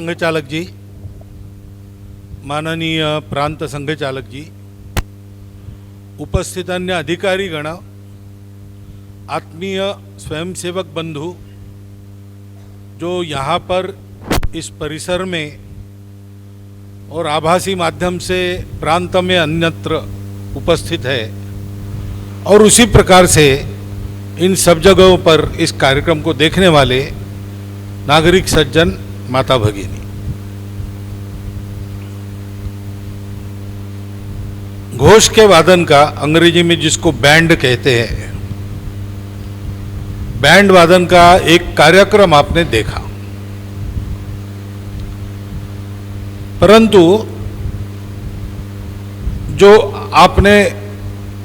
संघचालक जी, माननीय प्रांत संघचालक जी, उपस्थित अन्य अधिकारी गण, आत्मीय स्वयंसेवक बंधु जो यहाँ पर इस परिसर में और आभासी माध्यम से प्रांत में अन्यत्र उपस्थित है, और उसी प्रकार से इन सब जगहों पर इस कार्यक्रम को देखने वाले नागरिक सज्जन, माता भगिनी, घोष के वादन का, अंग्रेजी में जिसको बैंड कहते हैं, बैंड वादन का एक कार्यक्रम आपने देखा। परंतु जो आपने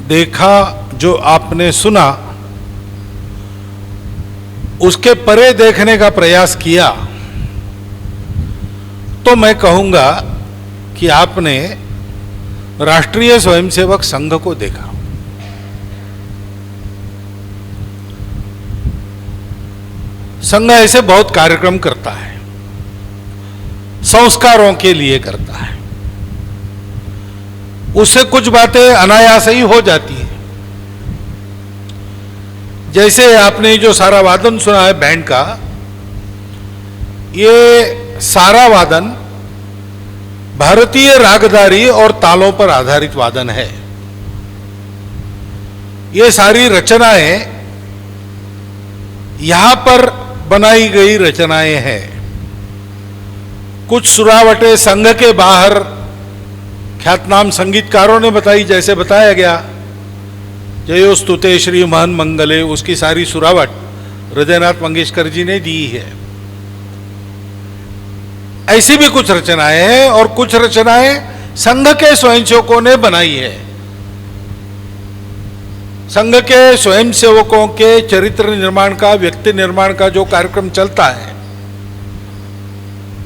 देखा, जो आपने सुना, उसके परे देखने का प्रयास किया तो मैं कहूंगा कि आपने राष्ट्रीय स्वयंसेवक संघ को देखा। संघ ऐसे बहुत कार्यक्रम करता है, संस्कारों के लिए करता है, उससे कुछ बातें अनायास ही हो जाती हैं। जैसे आपने जो सारा वादन सुना है बैंड का, ये सारा वादन भारतीय रागदारी और तालों पर आधारित वादन है। ये सारी रचनाएं यहां पर बनाई गई रचनाएं हैं। कुछ सुरावटें संघ के बाहर ख्यातनाम संगीतकारों ने बताई, जैसे बताया गया जयोस्तुते श्री महन मंगले, उसकी सारी सुरावट हृदयनाथ मंगेशकर जी ने दी है। ऐसी भी कुछ रचनाएं हैं और कुछ रचनाएं संघ के स्वयंसेवकों ने बनाई है। संघ के स्वयंसेवकों के चरित्र निर्माण का, व्यक्ति निर्माण का जो कार्यक्रम चलता है,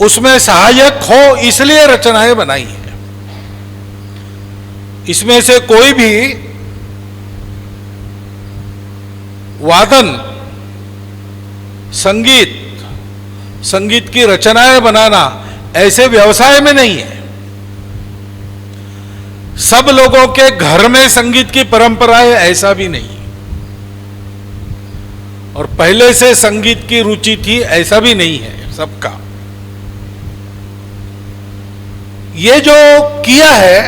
उसमें सहायक हो इसलिए रचनाएं बनाई है। इसमें से कोई भी वादन, संगीत की रचनाएं बनाना ऐसे व्यवसाय में नहीं है। सब लोगों के घर में संगीत की परंपरा है, ऐसा भी नहीं। और पहले से संगीत की रुचि थी, ऐसा भी नहीं है सबका। ये जो किया है,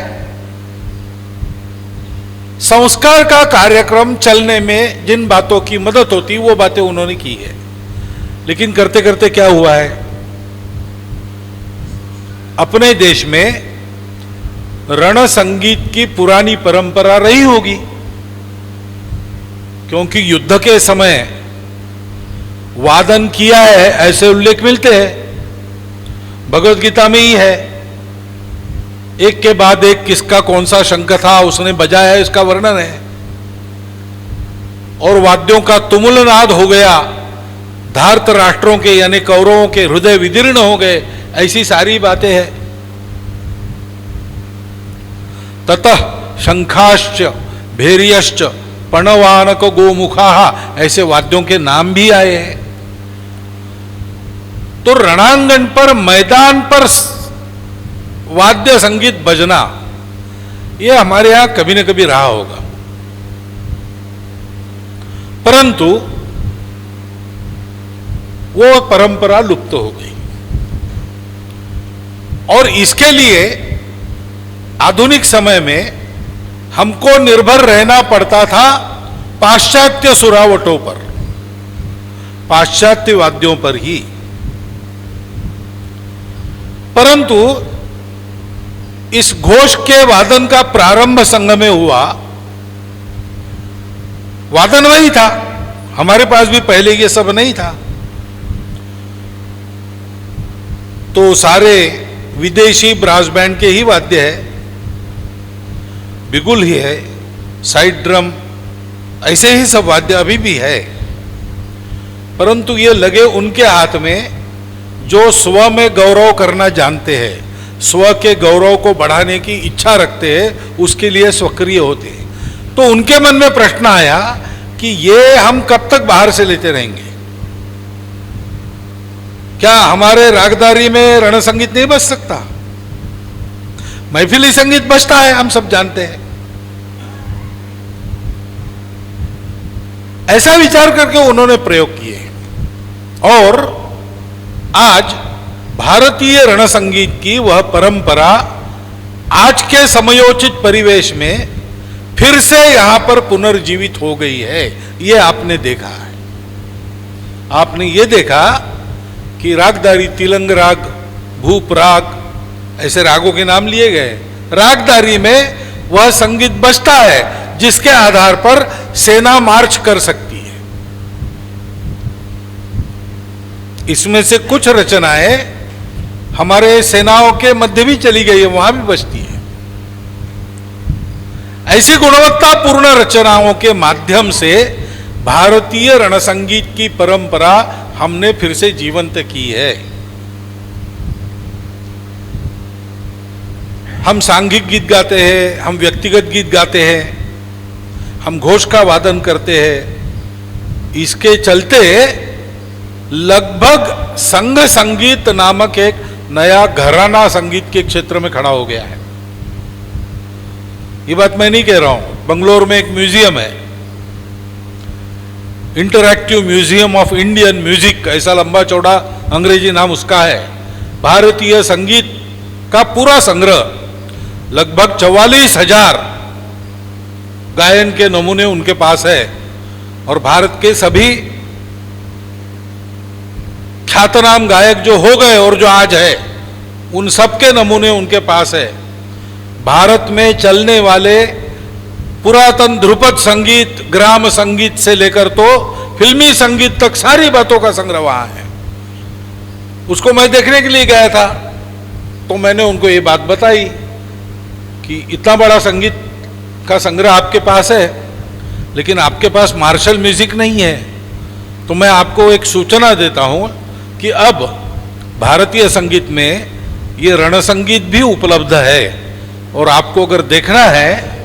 संस्कार का कार्यक्रम चलने में जिन बातों की मदद होती, वो बातें उन्होंने की है। लेकिन करते करते क्या हुआ है, अपने देश में रण संगीत की पुरानी परंपरा रही होगी, क्योंकि युद्ध के समय वादन किया है ऐसे उल्लेख मिलते हैं। भगवत गीता में ही है, एक के बाद एक किसका कौन सा शंख था उसने बजाया है, इसका वर्णन है। और वाद्यों का तुमुल नाद हो गया, धार्त राष्ट्रों के यानी कौरवों के हृदय विदीर्ण हो गए, ऐसी सारी बातें हैं। ततः शंखाश्च भैर्यश्च पणवानक गोमुखा, ऐसे वाद्यों के नाम भी आए हैं। तो रणांगण पर, मैदान पर वाद्य संगीत बजना, यह हमारे यहां कभी न कभी रहा होगा। परंतु वो परंपरा लुप्त हो गई, और इसके लिए आधुनिक समय में हमको निर्भर रहना पड़ता था पाश्चात्य सुरावटों पर, पाश्चात्य वाद्यों पर ही। परंतु इस घोष के वादन का प्रारंभ संघ में हुआ। वादन वही था, हमारे पास भी पहले ये सब नहीं था। तो सारे विदेशी ब्रास बैंड के ही वाद्य है, बिगुल ही है, साइड ड्रम, ऐसे ही सब वाद्य अभी भी है। परंतु ये लगे उनके हाथ में जो स्व में गौरव करना जानते हैं, स्व के गौरव को बढ़ाने की इच्छा रखते हैं, उसके लिए सक्रिय होते हैं। तो उनके मन में प्रश्न आया कि ये हम कब तक बाहर से लेते रहेंगे। क्या हमारे रागदारी में रण संगीत नहीं बज सकता? महफिली संगीत बजता है, हम सब जानते हैं। ऐसा विचार करके उन्होंने प्रयोग किए और आज भारतीय रण संगीत की वह परंपरा आज के समयोचित परिवेश में फिर से यहां पर पुनर्जीवित हो गई है। ये आपने देखा है। आपने ये देखा कि रागदारी, तिलंग राग, भूप राग, ऐसे रागों के नाम लिए गए। रागदारी में वह संगीत बजता है जिसके आधार पर सेना मार्च कर सकती है। इसमें से कुछ रचनाएं हमारे सेनाओं के मध्य भी चली गई है, वहां भी बजती है। ऐसी गुणवत्तापूर्ण रचनाओं के माध्यम से भारतीय रण संगीत की परंपरा हमने फिर से जीवंत की है। हम सांघिक गीत गाते हैं, हम व्यक्तिगत गीत गाते हैं, हम घोष का वादन करते हैं। इसके चलते लगभग संघ संगीत नामक एक नया घराना संगीत के क्षेत्र में खड़ा हो गया है। ये बात मैं नहीं कह रहा हूं। बंगलोर में एक म्यूजियम है, interactive museum of Indian music, ऐसा लंबा चौड़ा अंग्रेजी नाम उसका है। भारतीय संगीत का पूरा संग्रह, लगभग 44,000 गायन के नमूने उनके पास है और भारत के सभी ख्यातनाम गायक जो हो गए और जो आज है, उन सब के नमूने उनके पास है। भारत में चलने वाले पुरातन ध्रुपद संगीत, ग्राम संगीत से लेकर तो फिल्मी संगीत तक सारी बातों का संग्रह वहां है। उसको मैं देखने के लिए गया था तो मैंने उनको ये बात बताई कि इतना बड़ा संगीत का संग्रह आपके पास है, लेकिन आपके पास मार्शल म्यूजिक नहीं है। तो मैं आपको एक सूचना देता हूं कि अब भारतीय संगीत में ये रण संगीत भी उपलब्ध है और आपको अगर देखना है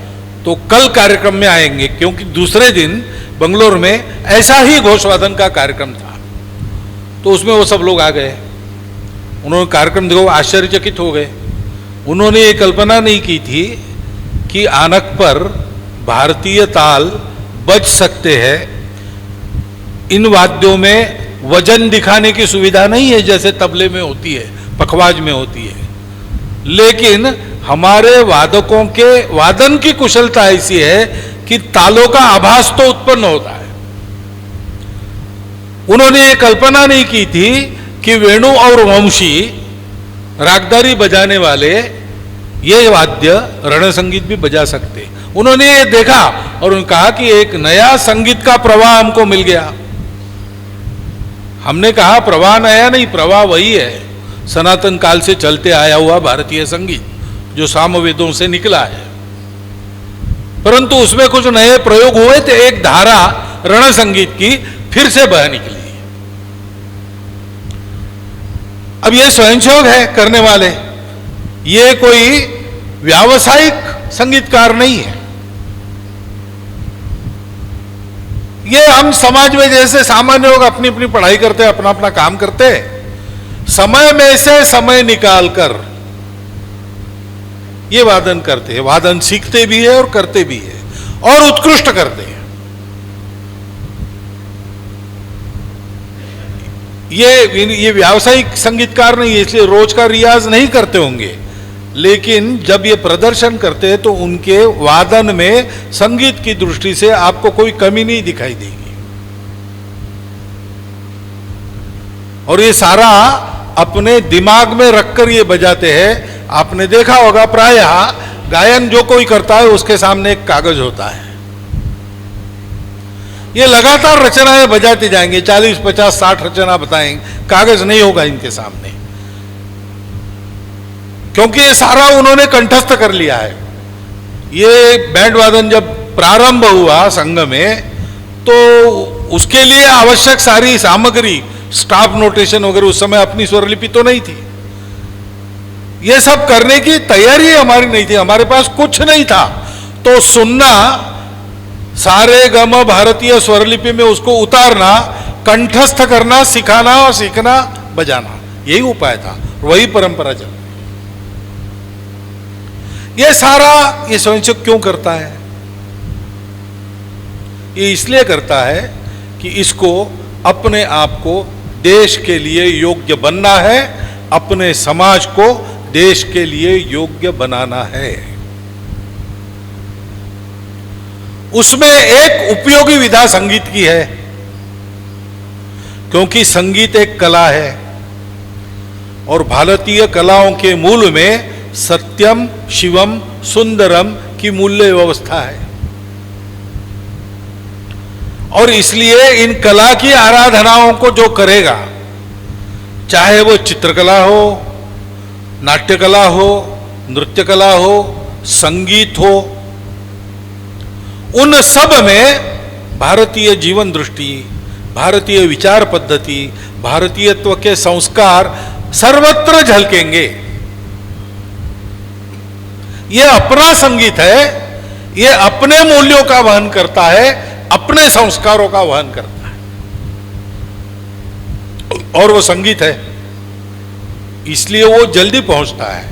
तो कल कार्यक्रम में आएंगे, क्योंकि दूसरे दिन बंगलोर में ऐसा ही घोषवादन का कार्यक्रम था। तो उसमें वो सब लोग आ गए, उन्होंने कार्यक्रम देखो, आश्चर्यचकित हो गए। उन्होंने ये कल्पना नहीं की थी कि आनक पर भारतीय ताल बज सकते हैं। इन वाद्यों में वजन दिखाने की सुविधा नहीं है जैसे तबले में होती है, पखवाज में होती है, लेकिन हमारे वादकों के वादन की कुशलता ऐसी है कि तालों का आभास तो उत्पन्न होता है। उन्होंने ये कल्पना नहीं की थी कि वेणु और वंशी रागदारी बजाने वाले ये वाद्य रण संगीत भी बजा सकते। उन्होंने ये देखा और उन्होंने कहा कि एक नया संगीत का प्रवाह हमको मिल गया। हमने कहा प्रवाह नया नहीं, प्रवाह वही है, सनातन काल से चलते आया हुआ भारतीय संगीत जो सामवेदों से निकला है, परंतु उसमें कुछ नए प्रयोग हुए थे। एक धारा रण संगीत की फिर से बह निकली। अब ये स्वयंसेवक है करने वाले, ये कोई व्यावसायिक संगीतकार नहीं है। ये हम समाज में जैसे सामान्य लोग अपनी अपनी पढ़ाई करते, अपना अपना काम करते, समय में से समय निकालकर ये वादन करते हैं। वादन सीखते भी है और करते भी है और उत्कृष्ट करते हैं। ये व्यावसायिक संगीतकार नहीं है, इसलिए रोज का रियाज नहीं करते होंगे, लेकिन जब ये प्रदर्शन करते हैं तो उनके वादन में संगीत की दृष्टि से आपको कोई कमी नहीं दिखाई देगी। और ये सारा अपने दिमाग में रखकर ये बजाते हैं। आपने देखा होगा प्रायः गायन जो कोई करता है उसके सामने एक कागज होता है। ये लगातार रचनाएं बजाते जाएंगे, 40, 50, 60 रचना बताएंगे, कागज नहीं होगा इनके सामने, क्योंकि ये सारा उन्होंने कंठस्थ कर लिया है। ये बैंड वादन जब प्रारंभ हुआ संघ में तो उसके लिए आवश्यक सारी सामग्री, स्टाफ नोटेशन वगैरह, उस समय अपनी स्वरलिपि तो नहीं थी, ये सब करने की तैयारी हमारी नहीं थी, हमारे पास कुछ नहीं था। तो सुनना, सारे गम भारतीय स्वरलिपि में उसको उतारना, कंठस्थ करना, सिखाना और सीखना बजाना, यही उपाय था, वही परंपरा चल। ये सारा ये स्वयंसेवक क्यों करता है? ये इसलिए करता है कि इसको अपने आप को देश के लिए योग्य बनना है, अपने समाज को देश के लिए योग्य बनाना है। उसमें एक उपयोगी विधा संगीत की है, क्योंकि संगीत एक कला है और भारतीय कलाओं के मूल में सत्यम शिवम सुंदरम की मूल्य व्यवस्था है। और इसलिए इन कला की आराधनाओं को जो करेगा, चाहे वो चित्रकला हो, नाट्य कला हो, नृत्य कला हो, संगीत हो, उन सब में भारतीय जीवन दृष्टि, भारतीय विचार पद्धति, भारतीयत्व के संस्कार सर्वत्र झलकेंगे। यह अपना संगीत है, यह अपने मूल्यों का वहन करता है, अपने संस्कारों का वहन करता है, और वो संगीत है, इसलिए वो जल्दी पहुंचता है।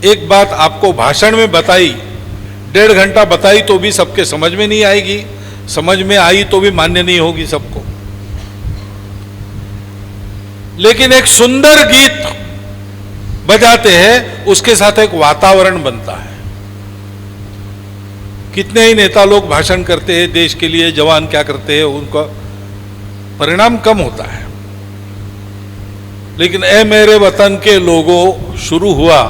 एक बात आपको भाषण में बताई, 1.5 घंटा बताई तो भी सबके समझ में नहीं आएगी, समझ में आई तो भी मान्य नहीं होगी सबको। लेकिन एक सुंदर गीत बजाते हैं, उसके साथ एक वातावरण बनता है। कितने ही नेता लोग भाषण करते हैं देश के लिए, जवान क्या करते हैं, उनका परिणाम कम होता है। लेकिन ए मेरे वतन के लोगों शुरू हुआ,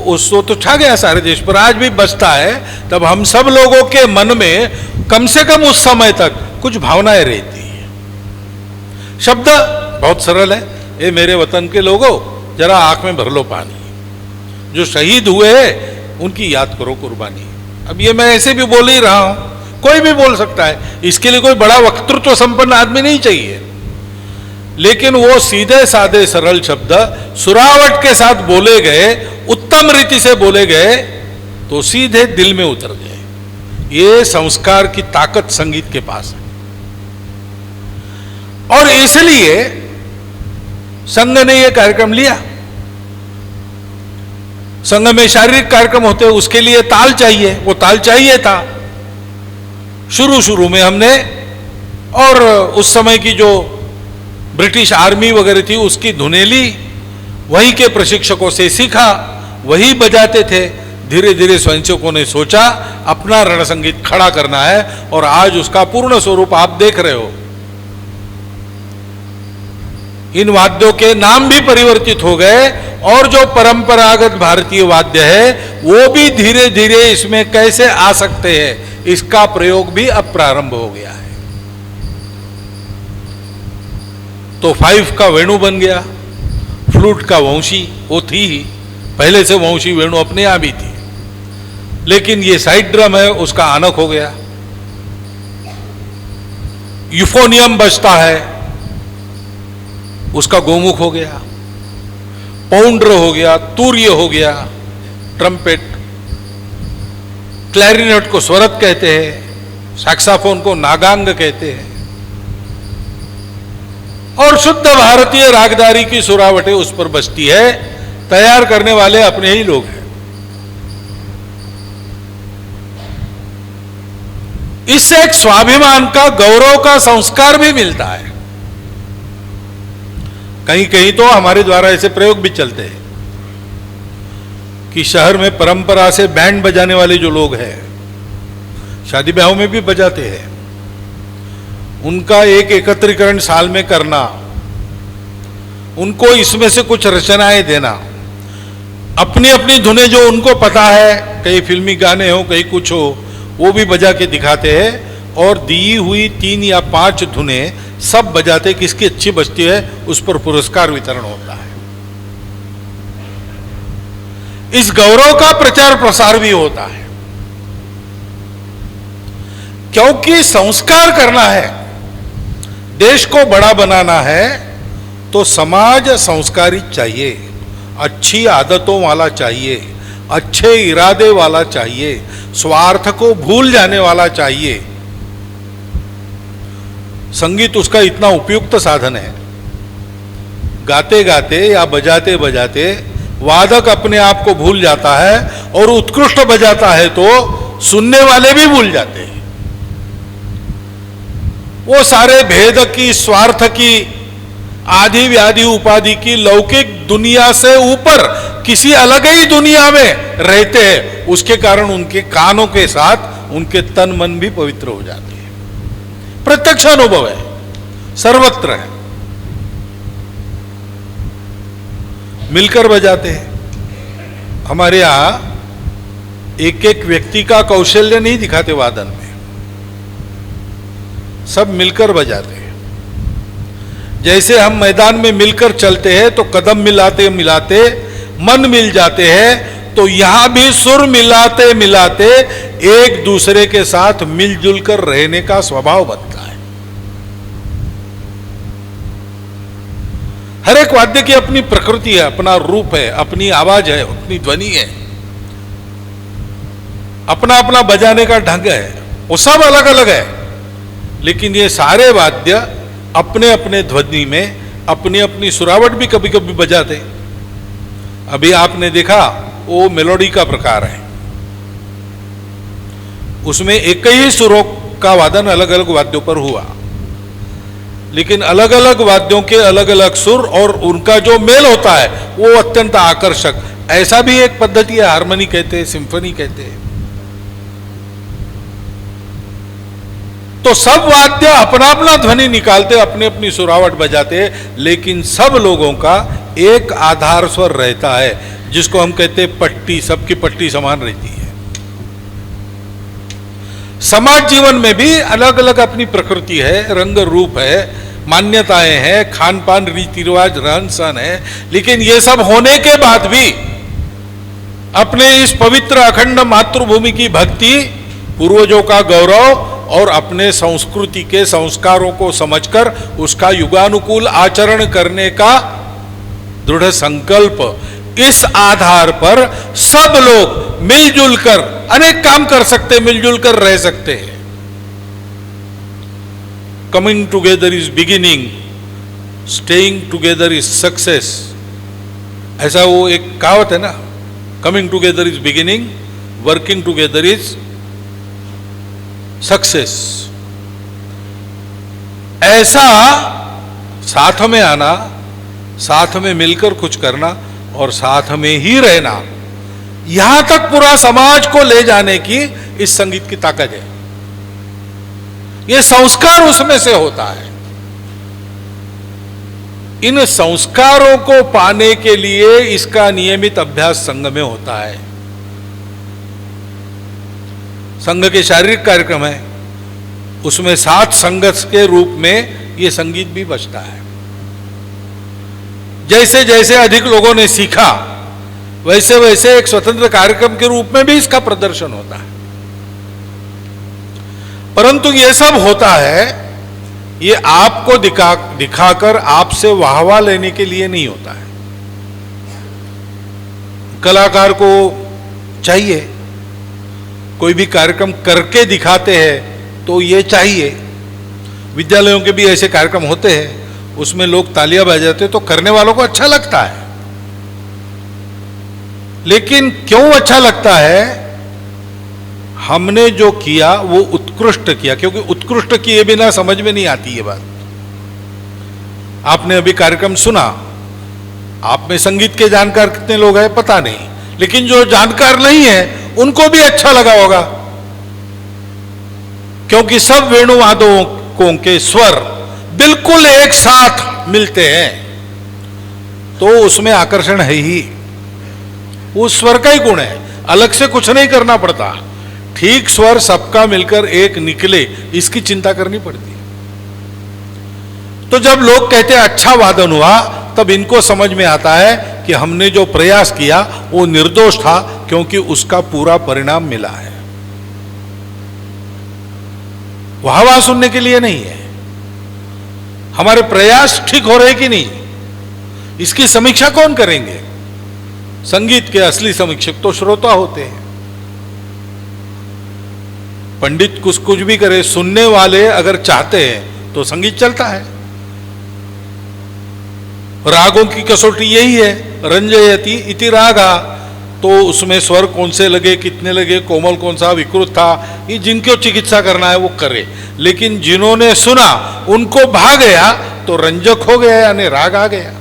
उसको तो छा गया सारे देश पर, आज भी बचता है। तब हम सब लोगों के मन में कम से कम उस समय तक कुछ भावनाएं रहती है। शब्द बहुत सरल है, ए मेरे वतन के लोगों जरा आंख में भर लो पानी, जो शहीद हुए हैं उनकी याद करो कुर्बानी। अब ये मैं ऐसे भी बोल ही रहा हूं, कोई भी बोल सकता है, इसके लिए कोई बड़ा वक्तृत्व संपन्न आदमी नहीं चाहिए। लेकिन वो सीधे साधे सरल शब्द सुरावट के साथ बोले गए, उत्तम रीति से बोले गए, तो सीधे दिल में उतर गए। ये संस्कार की ताकत संगीत के पास है। और इसलिए संघ ने यह कार्यक्रम लिया। संघ में शारीरिक कार्यक्रम होते हैं, उसके लिए ताल चाहिए, वो ताल चाहिए था। शुरू में हमने, और उस समय की जो ब्रिटिश आर्मी वगैरह थी उसकी धुनेली वहीं के प्रशिक्षकों से सीखा, वही बजाते थे। धीरे धीरे स्वयंसेवकों ने सोचा अपना रण संगीत खड़ा करना है, और आज उसका पूर्ण स्वरूप आप देख रहे हो। इन वाद्यों के नाम भी परिवर्तित हो गए, और जो परंपरागत भारतीय वाद्य है वो भी धीरे धीरे इसमें कैसे आ सकते हैं, इसका प्रयोग भी अब प्रारंभ हो गया है। तो 5 का वेणु बन गया, फ्लूट का वंशी वो थी ही, पहले से वंशी वेणु अपने आप ही थी, लेकिन ये साइड ड्रम है उसका आनक हो गया। यूफोनियम बजता है, उसका गोमुख हो गया। पाउंड्र हो गया, तूर्य हो गया, ट्रम्पेट। क्लैरिनेट को स्वरत कहते हैं, सैक्साफोन को नागांग कहते हैं, और शुद्ध भारतीय रागदारी की सुरावटें उस पर बजती है। तैयार करने वाले अपने ही लोग हैं। इससे एक स्वाभिमान का, गौरव का संस्कार भी मिलता है। कहीं कहीं तो हमारे द्वारा ऐसे प्रयोग भी चलते हैं कि शहर में परंपरा से बैंड बजाने वाले जो लोग हैं, शादी ब्याहों में भी बजाते हैं, उनका एक एकत्रीकरण साल में करना, उनको इसमें से कुछ रचनाएं देना, अपनी अपनी धुनें जो उनको पता है, कहीं फिल्मी गाने हो कहीं कुछ हो, वो भी बजा के दिखाते हैं। और दी हुई 3 या 5 धुनें सब बजाते, किसकी अच्छी बजती है उस पर पुरस्कार वितरण होता है। इस गौरव का प्रचार प्रसार भी होता है, क्योंकि संस्कार करना है, देश को बड़ा बनाना है, तो समाज संस्कारित चाहिए, अच्छी आदतों वाला चाहिए, अच्छे इरादे वाला चाहिए, स्वार्थ को भूल जाने वाला चाहिए। संगीत उसका इतना उपयुक्त साधन है, गाते गाते या बजाते बजाते वादक अपने आप को भूल जाता है और उत्कृष्ट बजाता है तो सुनने वाले भी भूल जाते हैं। वो सारे भेद की, स्वार्थ की, आदि व्याधि उपाधि की लौकिक दुनिया से ऊपर किसी अलग ही दुनिया में रहते हैं। उसके कारण उनके कानों के साथ उनके तन मन भी पवित्र हो जाते हैं। प्रत्यक्ष अनुभव है, सर्वत्र है। मिलकर बजाते हैं। हमारे यहां एक एक व्यक्ति का कौशल्य नहीं दिखाते वादन में, सब मिलकर बजाते हैं। जैसे हम मैदान में मिलकर चलते हैं तो कदम मिलाते मिलाते मन मिल जाते हैं, तो यहां भी सुर मिलाते मिलाते एक दूसरे के साथ मिलजुल कर रहने का स्वभाव बनता है। हर एक वाद्य की अपनी प्रकृति है, अपना रूप है, अपनी आवाज है, अपनी ध्वनि है, अपना अपना बजाने का ढंग है, वो सब अलग अलग है। लेकिन ये सारे वाद्य अपने अपने ध्वनि में अपनी अपनी सुरावट भी कभी कभी बजाते। अभी आपने देखा वो मेलोडी का प्रकार है, उसमें एक ही सुरों का वादन अलग अलग वाद्यों पर हुआ, लेकिन अलग अलग वाद्यों के अलग अलग सुर और उनका जो मेल होता है वो अत्यंत आकर्षक। ऐसा भी एक पद्धति है, हारमोनी कहते हैं, सिम्फनी कहते हैं। तो सब वाद्य अपना अपना ध्वनि निकालते, अपनी अपनी सुरावट बजाते, लेकिन सब लोगों का एक आधार स्वर रहता है जिसको हम कहते हैं पट्टी। सबकी पट्टी समान रहती है। समाज जीवन में भी अलग अलग अपनी प्रकृति है, रंग रूप है, मान्यताएं हैं, खान पान, रीति रिवाज, रहन सहन है। लेकिन ये सब होने के बाद भी अपने इस पवित्र अखंड मातृभूमि की भक्ति, पूर्वजों का गौरव और अपने संस्कृति के संस्कारों को समझकर उसका युगानुकूल आचरण करने का दृढ़ संकल्प, इस आधार पर सब लोग मिलजुल कर अनेक काम कर सकते, मिलजुल कर रह सकते हैं। Coming together is beginning, staying together is success. ऐसा वो एक कहावत है ना, coming together is beginning, working together is success. ऐसा साथ में आना, साथ में मिलकर कुछ करना और साथ में ही रहना, यहां तक पूरा समाज को ले जाने की इस संगीत की ताकत है। यह संस्कार उसमें से होता है। इन संस्कारों को पाने के लिए इसका नियमित अभ्यास संघ में होता है। संघ के शारीरिक कार्यक्रम है, उसमें साथ संगत के रूप में यह संगीत भी बजता है। जैसे जैसे अधिक लोगों ने सीखा वैसे वैसे एक स्वतंत्र कार्यक्रम के रूप में भी इसका प्रदर्शन होता है। परंतु यह सब होता है, ये आपको दिखाकर आपसे वाहवाह लेने के लिए नहीं होता है। कलाकार को चाहिए, कोई भी कार्यक्रम करके दिखाते हैं तो ये चाहिए। विद्यालयों के भी ऐसे कार्यक्रम होते हैं, उसमें लोग तालियां बजाते तो करने वालों को अच्छा लगता है। लेकिन क्यों अच्छा लगता है? हमने जो किया वो उत्कृष्ट किया, क्योंकि उत्कृष्ट किए बिना समझ में नहीं आती ये बात। आपने अभी कार्यक्रम सुना, आप में संगीत के जानकार कितने लोग हैं पता नहीं, लेकिन जो जानकार नहीं है उनको भी अच्छा लगा होगा, क्योंकि सब वेणुवादकों के स्वर बिल्कुल एक साथ मिलते हैं, तो उसमें आकर्षण है ही। उस स्वर का ही गुण है, अलग से कुछ नहीं करना पड़ता। ठीक स्वर सबका मिलकर एक निकले, इसकी चिंता करनी पड़ती है। तो जब लोग कहते हैं अच्छा वादन हुआ, तब इनको समझ में आता है कि हमने जो प्रयास किया वो निर्दोष था, क्योंकि उसका पूरा परिणाम मिला है। वाह सुनने के लिए नहीं है, हमारे प्रयास ठीक हो रहे कि नहीं, इसकी समीक्षा कौन करेंगे? संगीत के असली समीक्षक तो श्रोता होते हैं। पंडित कुछ भी करे, सुनने वाले अगर चाहते हैं तो संगीत चलता है। रागों की कसौटी यही है, रंजयति इति रागा, तो उसमें स्वर कौन से लगे, कितने लगे, कोमल कौन सा, विकृत था, ये जिनको चिकित्सा करना है वो करे, लेकिन जिन्होंने सुना उनको भा गया तो रंजक हो गया, यानी राग आ गया।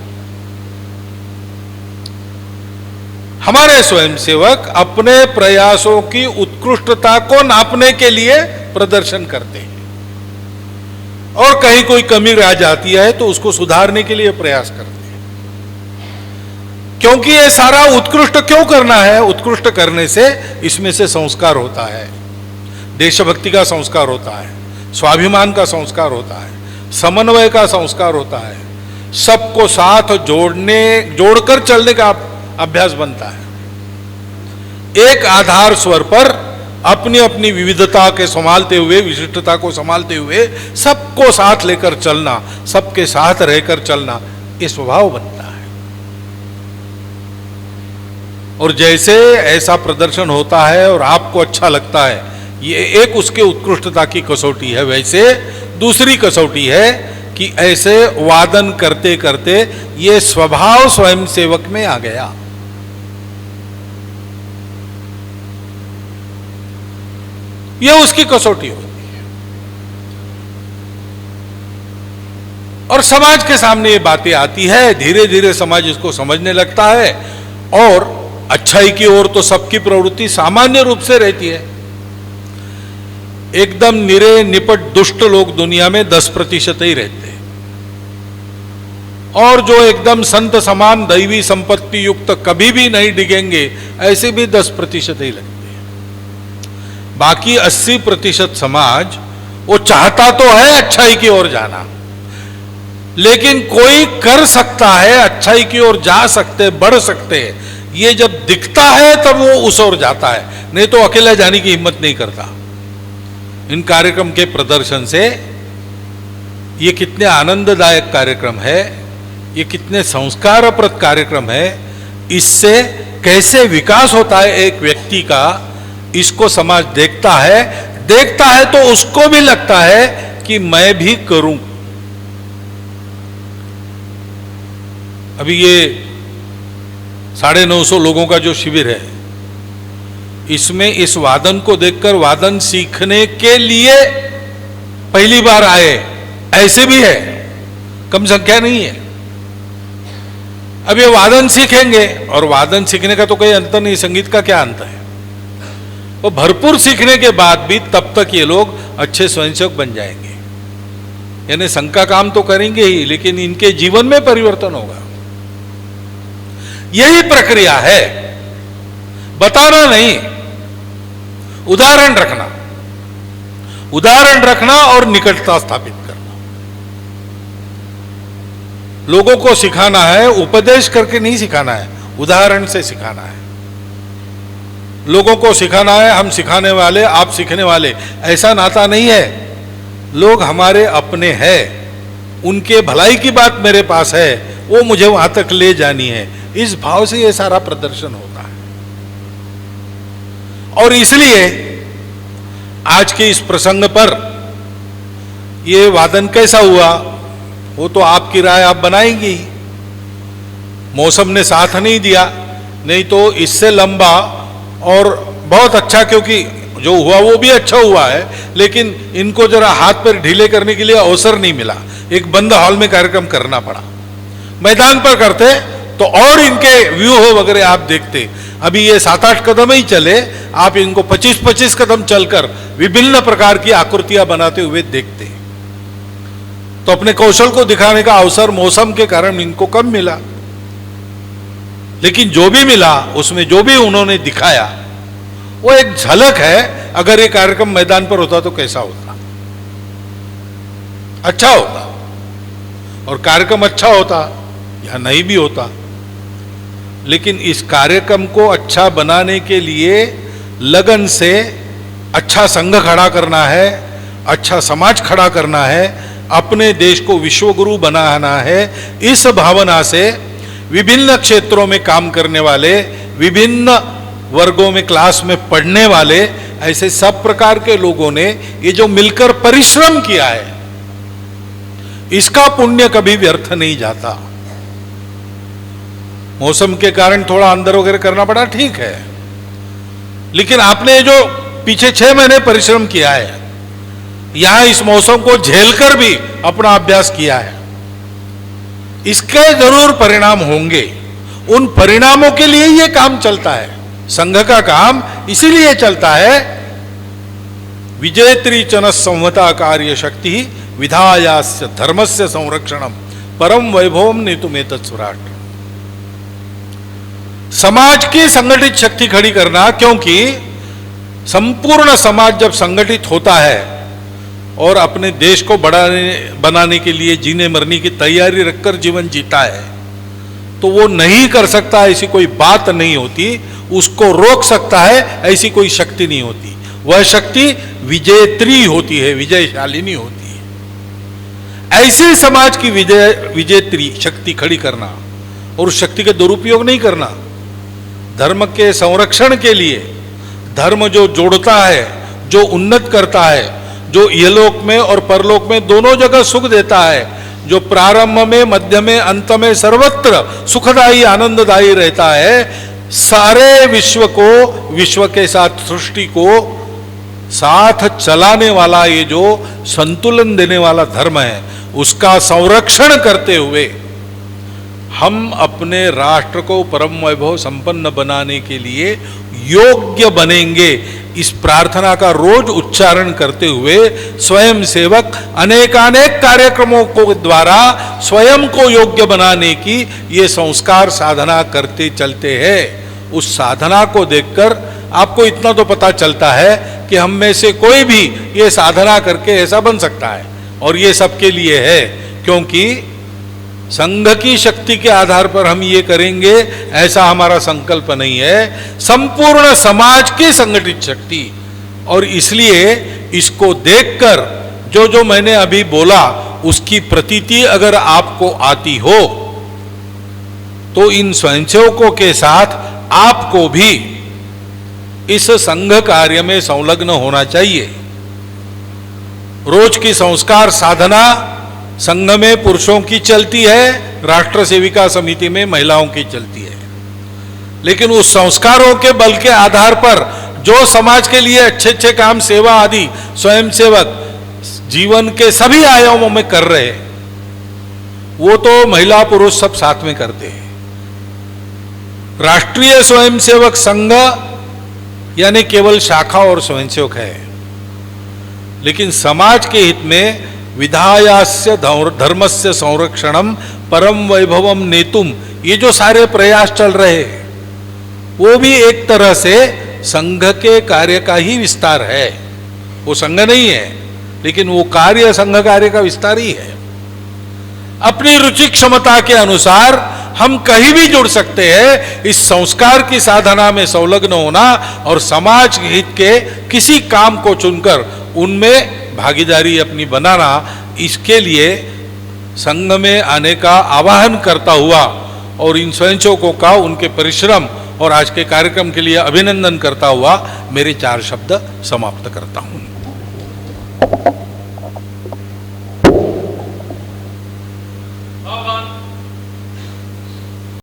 हमारे स्वयंसेवक अपने प्रयासों की उत्कृष्टता को नापने के लिए प्रदर्शन करते हैं, और कहीं कोई कमी रह जाती है तो उसको सुधारने के लिए प्रयास करते हैं। क्योंकि ये सारा उत्कृष्ट क्यों करना है? उत्कृष्ट करने से इसमें से संस्कार होता है, देशभक्ति का संस्कार होता है, स्वाभिमान का संस्कार होता है, समन्वय का संस्कार होता है, सबको साथ जोड़कर चलने का अभ्यास बनता है। एक आधार स्वर पर अपनी अपनी विविधता के संभालते हुए, विशिष्टता को संभालते हुए सबको साथ लेकर चलना, सबके साथ रहकर चलना, ये स्वभाव बनता है। और जैसे ऐसा प्रदर्शन होता है और आपको अच्छा लगता है, ये एक उसके उत्कृष्टता की कसौटी है। वैसे दूसरी कसौटी है कि ऐसे वादन करते करते ये स्वभाव स्वयंसेवक में आ गया। ये उसकी कसौटी होती है। और समाज के सामने ये बातें आती है, धीरे धीरे समाज इसको समझने लगता है, और अच्छाई की ओर तो सबकी प्रवृत्ति सामान्य रूप से रहती है। एकदम निरे निपट दुष्ट लोग दुनिया में 10% ही रहते हैं, और जो एकदम संत समान दैवी संपत्ति युक्त कभी भी नहीं डिगेंगे, ऐसे भी 10% ही लगते हैं। बाकी 80% समाज वो चाहता तो है अच्छाई की ओर जाना, लेकिन कोई कर सकता है, अच्छाई की ओर जा सकते, बढ़ सकते हैं, ये जब दिखता है तब वो उस ओर जाता है, नहीं तो अकेला जाने की हिम्मत नहीं करता। इन कार्यक्रम के प्रदर्शन से ये कितने आनंददायक कार्यक्रम है, ये कितने संस्कारप्रद कार्यक्रम है, इससे कैसे विकास होता है एक व्यक्ति का, इसको समाज देखता है तो उसको भी लगता है कि मैं भी करूं। अभी ये 950 लोगों का जो शिविर है, इसमें इस वादन को देखकर वादन सीखने के लिए पहली बार आए ऐसे भी है, कम संख्या नहीं है। अब ये वादन सीखेंगे, और वादन सीखने का तो कोई अंत नहीं, संगीत का क्या अंत है। वो भरपूर सीखने के बाद भी तब तक ये लोग अच्छे स्वयंसेवक बन जाएंगे, यानी संघ का काम तो करेंगे ही, लेकिन इनके जीवन में परिवर्तन होगा। यही प्रक्रिया है, बताना नहीं, उदाहरण रखना और निकटता स्थापित करना। लोगों को सिखाना है, उपदेश करके नहीं सिखाना है, उदाहरण से सिखाना है। लोगों को सिखाना है, हम सिखाने वाले, आप सीखने वाले, ऐसा नाता नहीं है। लोग हमारे अपने हैं, उनके भलाई की बात मेरे पास है, वो मुझे वहां तक ले जानी है, इस भाव से ये सारा प्रदर्शन होता है। और इसलिए आज के इस प्रसंग पर ये वादन कैसा हुआ, वो तो आपकी राय आप बनाएंगी। मौसम ने साथ नहीं दिया, नहीं तो इससे लंबा और बहुत अच्छा, क्योंकि जो हुआ वो भी अच्छा हुआ है, लेकिन इनको जरा हाथ पर ढीले करने के लिए अवसर नहीं मिला, एक बंद हॉल में कार्यक्रम करना पड़ा। मैदान पर करते तो और इनके व्यू वगैरह आप देखते। अभी ये 7-8 कदम ही चले, आप इनको 25-25 कदम चलकर विभिन्न प्रकार की आकृतियां बनाते हुए देखते, तो अपने कौशल को दिखाने का अवसर मौसम के कारण इनको कम मिला। लेकिन जो भी मिला उसमें जो भी उन्होंने दिखाया वो एक झलक है। अगर ये कार्यक्रम मैदान पर होता तो कैसा होता, अच्छा होता, और कार्यक्रम अच्छा होता या नहीं भी होता, लेकिन इस कार्यक्रम को अच्छा बनाने के लिए लगन से अच्छा संघ खड़ा करना है, अच्छा समाज खड़ा करना है, अपने देश को विश्वगुरु बनाना है। इस भावना से विभिन्न क्षेत्रों में काम करने वाले, विभिन्न वर्गों में, क्लास में पढ़ने वाले, ऐसे सब प्रकार के लोगों ने ये जो मिलकर परिश्रम किया है, इसका पुण्य कभी व्यर्थ नहीं जाता। मौसम के कारण थोड़ा अंदर वगैरह करना पड़ा, ठीक है, लेकिन आपने जो पीछे 6 महीने परिश्रम किया है, यहां इस मौसम को झेलकर भी अपना अभ्यास किया है, इसके जरूर परिणाम होंगे। उन परिणामों के लिए ये काम चलता है। संघ का काम इसीलिए चलता है, विजेत्री चन संवता कार्य शक्ति विधायास्य धर्मस्य संरक्षणम परम वैभवम नेतुमेतत् सुराट। समाज की संगठित शक्ति खड़ी करना, क्योंकि संपूर्ण समाज जब संगठित होता है और अपने देश को बनाने के लिए जीने मरने की तैयारी रखकर जीवन जीता है, तो वो नहीं कर सकता ऐसी कोई बात नहीं होती, उसको रोक सकता है ऐसी कोई शक्ति नहीं होती। वह शक्ति विजेत्री होती है, विजयशालिनी होती है। ऐसे समाज की विजेत्री शक्ति खड़ी करना और उस शक्ति के दुरुपयोग नहीं करना, धर्म के संरक्षण के लिए, धर्म जो जोड़ता है, जो उन्नत करता है, जो इहलोक में और परलोक में दोनों जगह सुख देता है, जो प्रारंभ में, मध्य में, अंत में सर्वत्र सुखदायी आनंददायी रहता है, सारे विश्व को, विश्व के साथ सृष्टि को साथ चलाने वाला, ये जो संतुलन देने वाला धर्म है, उसका संरक्षण करते हुए हम अपने राष्ट्र को परम वैभव संपन्न बनाने के लिए योग्य बनेंगे। इस प्रार्थना का रोज उच्चारण करते हुए स्वयं सेवक अनेकानेक कार्यक्रमों को द्वारा स्वयं को योग्य बनाने की ये संस्कार साधना करते चलते हैं। उस साधना को देखकर आपको इतना तो पता चलता है कि हम में से कोई भी ये साधना करके ऐसा बन सकता है, और ये सबके लिए है, क्योंकि संघ की शक्ति के आधार पर हम ये करेंगे ऐसा हमारा संकल्प नहीं है, संपूर्ण समाज की संगठित शक्ति। और इसलिए इसको देखकर जो जो मैंने अभी बोला उसकी प्रतीति अगर आपको आती हो तो इन स्वयंसेवकों के साथ आपको भी इस संघ कार्य में संलग्न होना चाहिए। रोज की संस्कार साधना संघ में पुरुषों की चलती है, राष्ट्र सेविका समिति में महिलाओं की चलती है, लेकिन उस संस्कारों के बल के आधार पर जो समाज के लिए अच्छे अच्छे काम, सेवा आदि स्वयंसेवक जीवन के सभी आयामों में कर रहे हैं, वो तो महिला पुरुष सब साथ में करते हैं। राष्ट्रीय स्वयंसेवक संघ यानी केवल शाखा और स्वयंसेवक है, लेकिन समाज के हित में विधायास्य धर्मस्य संरक्षणम परम वैभवम नेतुम, ये जो सारे प्रयास चल रहे हैं वो भी एक तरह से संघ के कार्य का ही विस्तार है। वो संघ नहीं है, लेकिन वो कार्य संघ कार्य का विस्तार ही है। अपनी रुचि क्षमता के अनुसार हम कहीं भी जुड़ सकते हैं। इस संस्कार की साधना में संलग्न होना और समाज हित के किसी काम को चुनकर उनमें भागीदारी अपनी बनाना, इसके लिए संघ में आने का आह्वान करता हुआ और इन स्वयंसेवकों का उनके परिश्रम और आज के कार्यक्रम के लिए अभिनंदन करता हुआ मेरे 4 शब्द समाप्त करता हूं। भगवान